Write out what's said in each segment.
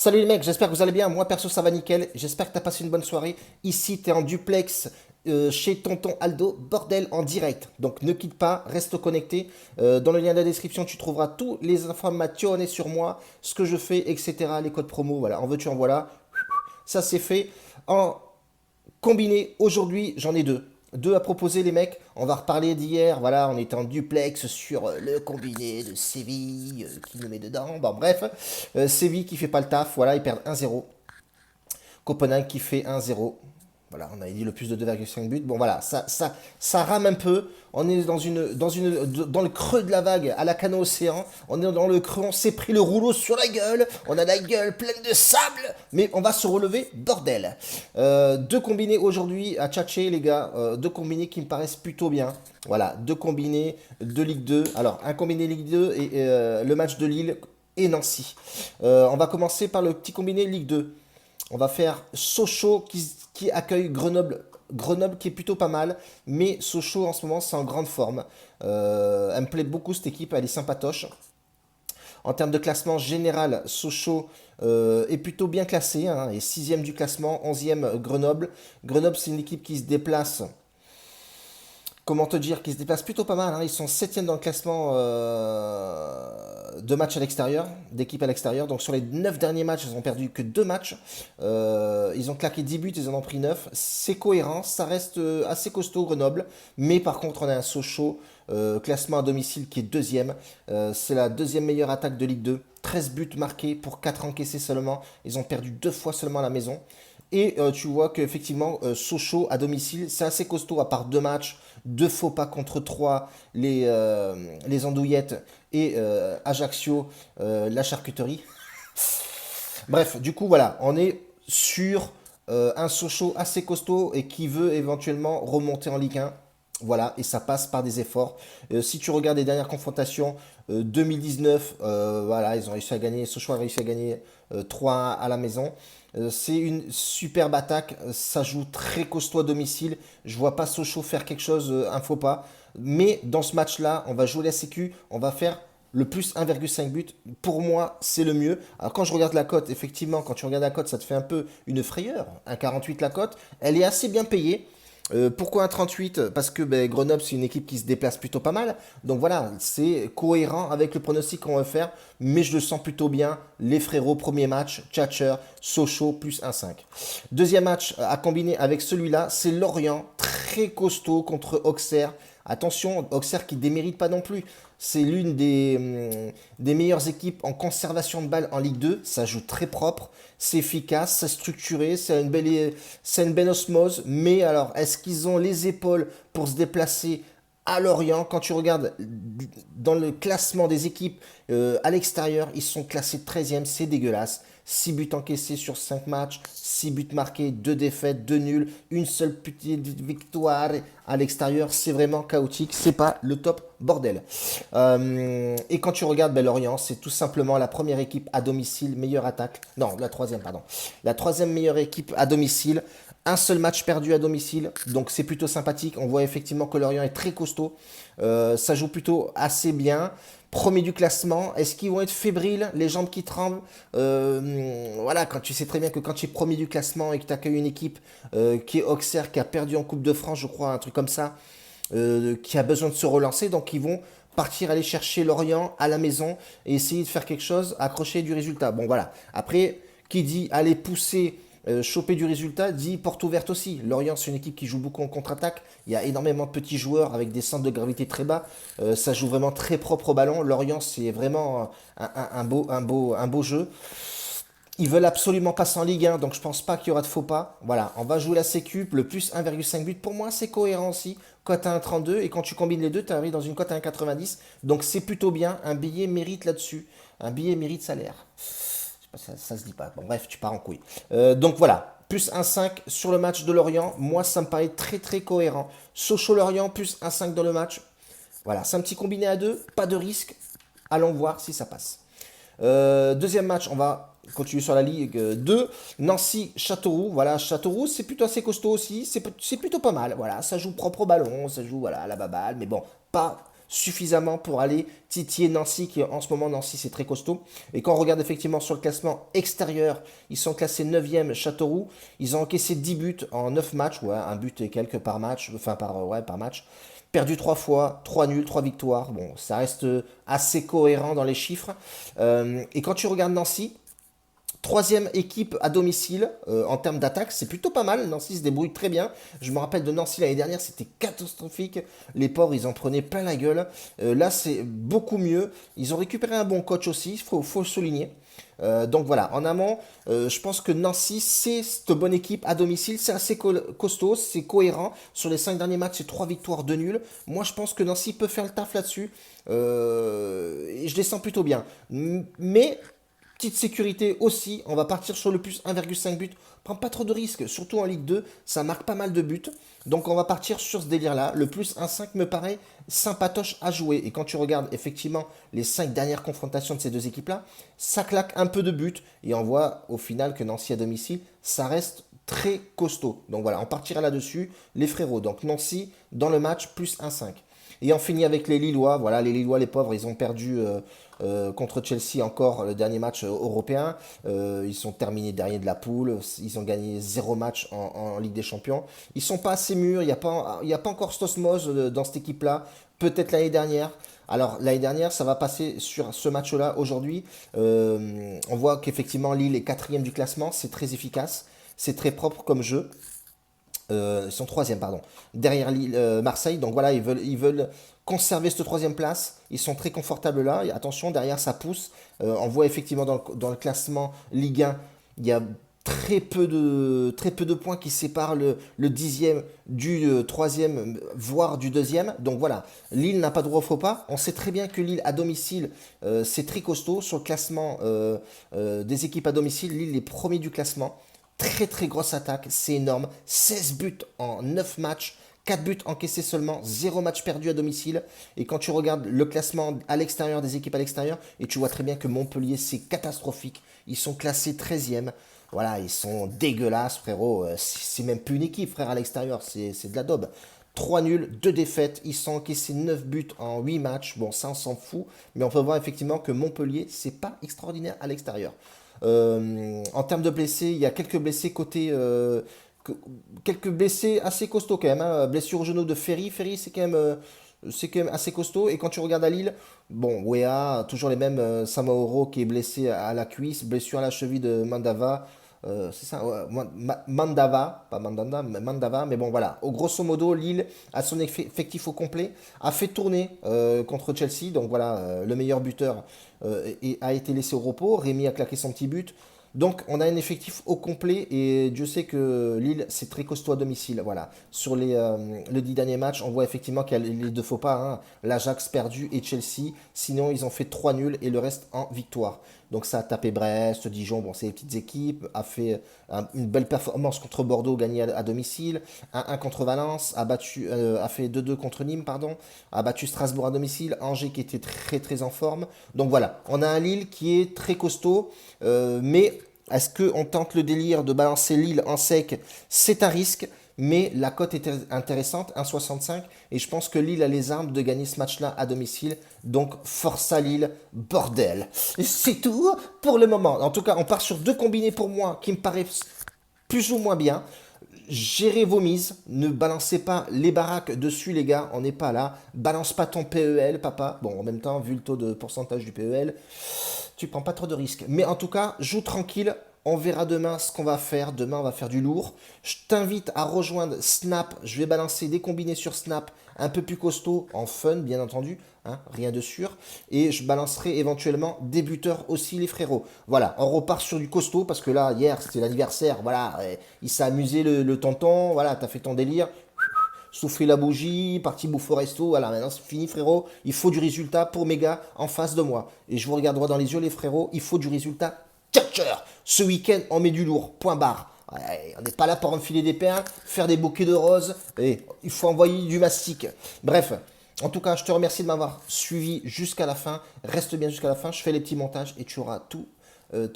Salut les mecs, j'espère que vous allez bien. Moi perso ça va nickel. J'espère que tu as passé une bonne soirée. Ici tu es en duplex chez tonton Aldo, bordel en direct. Donc ne quitte pas, reste connecté. Dans le lien de la description tu trouveras tous les informations sur moi, ce que je fais, etc. Les codes promo, voilà, en veux-tu en voilà. Ça c'est fait. En combiné, aujourd'hui j'en ai deux. Deux à proposer les mecs. On va reparler d'hier. Voilà, on était en duplex sur le combiné de Séville qui nous met dedans. Bon, bref, Séville qui fait pas le taf. Voilà, ils perdent 1-0. Copenhague qui fait 1-0. Voilà, on avait dit le plus de 2,5 buts. Bon, voilà, ça rame un peu. On est dans le creux de la vague à la Cano Océan. On est dans le creux, on s'est pris le rouleau sur la gueule. On a la gueule pleine de sable. Mais on va se relever, bordel. Deux combinés aujourd'hui à Tchatché, les gars. Deux combinés qui me paraissent plutôt bien. Voilà, deux combinés de Ligue 2. Alors, un combiné Ligue 2 et le match de Lille et Nancy. On va commencer par le petit combiné Ligue 2. On va faire Sochaux qui accueille Grenoble. Grenoble qui est plutôt pas mal, mais Sochaux en ce moment c'est en grande forme. Elle me plaît beaucoup cette équipe, elle est sympatoche. En termes de classement général, Sochaux est plutôt bien classé, hein, et sixième du classement, 11e Grenoble. Grenoble c'est une équipe qui se déplace, comment te dire, qui se déplacent plutôt pas mal, hein. Ils sont septième dans le classement de matchs à l'extérieur, d'équipes à l'extérieur. Donc sur les 9 derniers matchs, ils ont perdu que 2 matchs. Ils ont claqué 10 buts, ils en ont pris 9. C'est cohérent, ça reste assez costaud Grenoble. Mais par contre, on a un Sochaux, classement à domicile qui est deuxième. C'est la deuxième meilleure attaque de Ligue 2. 13 buts marqués pour 4 encaissés seulement. Ils ont perdu 2 fois seulement à la maison. Et tu vois qu'effectivement, Sochaux à domicile, c'est assez costaud, à part deux matchs, deux faux pas contre trois, les Andouillettes et Ajaccio, la charcuterie. Bref, du coup, voilà, on est sur un Sochaux assez costaud et qui veut éventuellement remonter en Ligue 1. Voilà, et ça passe par des efforts. Si tu regardes les dernières confrontations, 2019, voilà, ils ont réussi à gagner, Sochaux a réussi à gagner 3-1 à la maison. C'est une superbe attaque, ça joue très costaud à domicile. Je vois pas Sochaux faire quelque chose, un faux pas. Mais dans ce match-là, on va jouer la sécu, on va faire le plus 1,5 but. Pour moi, c'est le mieux. Alors quand je regarde la cote, effectivement, quand tu regardes la cote, ça te fait un peu une frayeur. 1,48 la cote, elle est assez bien payée. Pourquoi un 38? Parce que ben, Grenoble, c'est une équipe qui se déplace plutôt pas mal. Donc voilà, c'est cohérent avec le pronostic qu'on va faire. Mais je le sens plutôt bien. Les frérots, premier match, Tchatcher, Sochaux, plus 1,5. Deuxième match à combiner avec celui-là, c'est Lorient, très costaud contre Auxerre. Attention, Auxerre qui démérite pas non plus. C'est l'une des meilleures équipes en conservation de balles en Ligue 2. Ça joue très propre, c'est efficace, c'est structuré, c'est une belle osmose. Mais alors, est-ce qu'ils ont les épaules pour se déplacer à Lorient? Quand tu regardes dans le classement des équipes à l'extérieur, ils sont classés 13e, c'est dégueulasse. 6 buts encaissés sur 5 matchs, 6 buts marqués, 2 défaites, 2 nuls, une seule petite victoire à l'extérieur. C'est vraiment chaotique, c'est pas le top bordel. Et quand tu regardes ben, Lorient, c'est tout simplement la première équipe à domicile, meilleure attaque. Non, la troisième, pardon. La troisième meilleure équipe à domicile. Un seul match perdu à domicile, donc c'est plutôt sympathique. On voit effectivement que Lorient est très costaud. Ça joue plutôt assez bien. Premier du classement, est-ce qu'ils vont être fébriles, les jambes qui tremblent? Voilà, quand tu sais très bien que quand tu es premier du classement et que tu accueilles une équipe qui est Auxerre, qui a perdu en Coupe de France, je crois, un truc comme ça, qui a besoin de se relancer, donc ils vont partir aller chercher Lorient à la maison et essayer de faire quelque chose, accrocher du résultat. Bon voilà, après, qui dit aller pousser choper du résultat dit porte ouverte aussi. Lorient, c'est une équipe qui joue beaucoup en contre-attaque. Il y a énormément de petits joueurs avec des centres de gravité très bas. Ça joue vraiment très propre au ballon. Lorient, c'est vraiment un beau jeu. Ils veulent absolument passer en Ligue 1, donc je pense pas qu'il y aura de faux pas. Voilà, on va jouer la sécu, le plus 1,5 but. Pour moi, c'est cohérent aussi. Cote à 1,32 et quand tu combines les deux, tu arrives dans une cote à 1,90. Donc c'est plutôt bien. Un billet mérite là-dessus. Un billet mérite salaire. Ça se dit pas. Bon, bref, tu pars en couille. Donc voilà, plus 1,5 sur le match de Lorient. Moi, ça me paraît très très cohérent. Sochaux-Lorient, plus 1,5 dans le match. Voilà, c'est un petit combiné à deux, pas de risque. Allons voir si ça passe. Deuxième match, on va continuer sur la Ligue 2. Nancy-Châteauroux. Voilà, Châteauroux, c'est plutôt assez costaud aussi. C'est plutôt pas mal. Voilà, ça joue propre au ballon, ça joue voilà, à la baballe. Mais bon, pas suffisamment pour aller titiller Nancy, qui en ce moment, Nancy, c'est très costaud. Et quand on regarde effectivement sur le classement extérieur, ils sont classés 9e Châteauroux. Ils ont encaissé 10 buts en 9 matchs, ouais, un but et quelques par match, enfin par match. Perdu 3 fois, 3 nuls, 3 victoires. Bon, ça reste assez cohérent dans les chiffres. Et quand tu regardes Nancy, troisième équipe à domicile en termes d'attaque, c'est plutôt pas mal. Nancy se débrouille très bien. Je me rappelle de Nancy l'année dernière, c'était catastrophique. Les pauvres, ils en prenaient plein la gueule. Là, c'est beaucoup mieux. Ils ont récupéré un bon coach aussi, faut le souligner. Donc voilà, en amont, je pense que Nancy, c'est cette bonne équipe à domicile. C'est assez costaud, c'est cohérent. Sur les 5 derniers matchs, c'est 3 victoires, 2 nuls. Moi, je pense que Nancy peut faire le taf là-dessus. Et je les sens plutôt bien. Mais petite sécurité aussi, on va partir sur le plus 1,5 but. Prends pas trop de risques, surtout en Ligue 2, ça marque pas mal de buts. Donc on va partir sur ce délire-là. Le plus 1,5 me paraît sympatoche à jouer. Et quand tu regardes effectivement les 5 dernières confrontations de ces deux équipes-là, ça claque un peu de buts. Et on voit au final que Nancy à domicile, ça reste très costaud. Donc voilà, on partira là-dessus. Les frérots, donc Nancy dans le match, plus 1,5. Et on finit avec les Lillois. Voilà, les Lillois, les pauvres, ils ont perdu contre Chelsea encore le dernier match européen. Ils sont terminés derrière de la poule. Ils ont gagné 0 match en Ligue des Champions. Ils sont pas assez mûrs. Il y a pas encore cette osmose dans cette équipe-là. Peut-être l'année dernière. Alors l'année dernière, ça va passer sur ce match-là aujourd'hui. On voit qu'effectivement Lille est quatrième du classement. C'est très efficace. C'est très propre comme jeu. Ils sont troisième, pardon, derrière Marseille. Donc voilà, ils veulent conserver cette troisième place. Ils sont très confortables là. Et attention, derrière, ça pousse. On voit effectivement dans le classement Ligue 1, il y a très peu de points qui séparent le dixième du troisième, voire du deuxième. Donc voilà, Lille n'a pas de droit au faux pas. On sait très bien que Lille à domicile, c'est très costaud. Sur le classement des équipes à domicile, Lille est premier du classement. Très très grosse attaque, c'est énorme. 16 buts en 9 matchs, 4 buts encaissés seulement, 0 match perdu à domicile. Et quand tu regardes le classement à l'extérieur des équipes à l'extérieur, et tu vois très bien que Montpellier, c'est catastrophique. Ils sont classés 13e. Voilà, ils sont dégueulasses, frérot. C'est même plus une équipe, frère, à l'extérieur. C'est de la daube. 3 nuls, 2 défaites. Ils sont encaissés 9 buts en 8 matchs. Bon, ça, on s'en fout. Mais on peut voir effectivement que Montpellier, c'est pas extraordinaire à l'extérieur. En termes de blessés, il y a quelques blessés côté. Quelques blessés assez costauds quand même. Hein. Blessure au genou de Ferry. Ferry, c'est quand même assez costaud. Et quand tu regardes à Lille, bon, Wea, toujours les mêmes. Samaoro qui est blessé à la cuisse. Blessure à la cheville de Mandava. C'est ça, ouais, Mandava, pas Mandanda, mais Mandava, mais bon voilà. Au grosso modo, Lille a son effectif au complet, a fait tourner contre Chelsea, donc voilà, le meilleur buteur a été laissé au repos, Rémi a claqué son petit but. Donc on a un effectif au complet et Dieu sait que Lille c'est très costaud à domicile. Voilà. Sur les 10 derniers matchs, on voit effectivement qu'il y a les deux faux pas, hein. L'Ajax perdu et Chelsea. Sinon ils ont fait 3 nuls et le reste en victoire. Donc ça a tapé Brest, Dijon, bon c'est les petites équipes, a fait une belle performance contre Bordeaux, gagné à domicile, 1-1 contre Valence, a fait 2-2 contre Nîmes, pardon, a battu Strasbourg à domicile, Angers qui était très très en forme. Donc voilà, on a un Lille qui est très costaud, mais est-ce qu'on tente le délire de balancer Lille en sec? C'est un risque, mais la cote est intéressante, 1,65. Et je pense que Lille a les armes de gagner ce match-là à domicile. Donc force à Lille, bordel. C'est tout pour le moment. En tout cas, on part sur deux combinés pour moi qui me paraissent plus ou moins bien. Gérez vos mises, ne balancez pas les baraques dessus les gars, on n'est pas là. Balance pas ton PEL papa. Bon en même temps vu le taux de pourcentage du PEL, tu prends pas trop de risques. Mais en tout cas, joue tranquille. On verra demain ce qu'on va faire. Demain, on va faire du lourd. Je t'invite à rejoindre Snap. Je vais balancer des combinés sur Snap un peu plus costaud, en fun, bien entendu. Hein, rien de sûr. Et je balancerai éventuellement des buteurs aussi, les frérots. Voilà, on repart sur du costaud parce que là, hier, c'était l'anniversaire. Voilà, il s'est amusé le tonton. Voilà, t'as fait ton délire. Souffler la bougie, parti bouffe au resto, voilà, maintenant c'est fini frérot, il faut du résultat pour mes gars en face de moi. Et je vous regarde droit dans les yeux les frérots, il faut du résultat catcher. Ce week-end on met du lourd, point barre. Ouais, on n'est pas là pour enfiler des perles, faire des bouquets de roses, et il faut envoyer du mastic. Bref, en tout cas je te remercie de m'avoir suivi jusqu'à la fin, reste bien jusqu'à la fin, je fais les petits montages et tu auras tout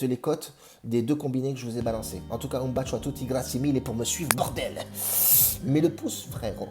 les cotes des deux combinés que je vous ai balancés. En tout cas, un bacio a tutti, grazie mille pour me suivre, bordel. Mets le pouce, frérot.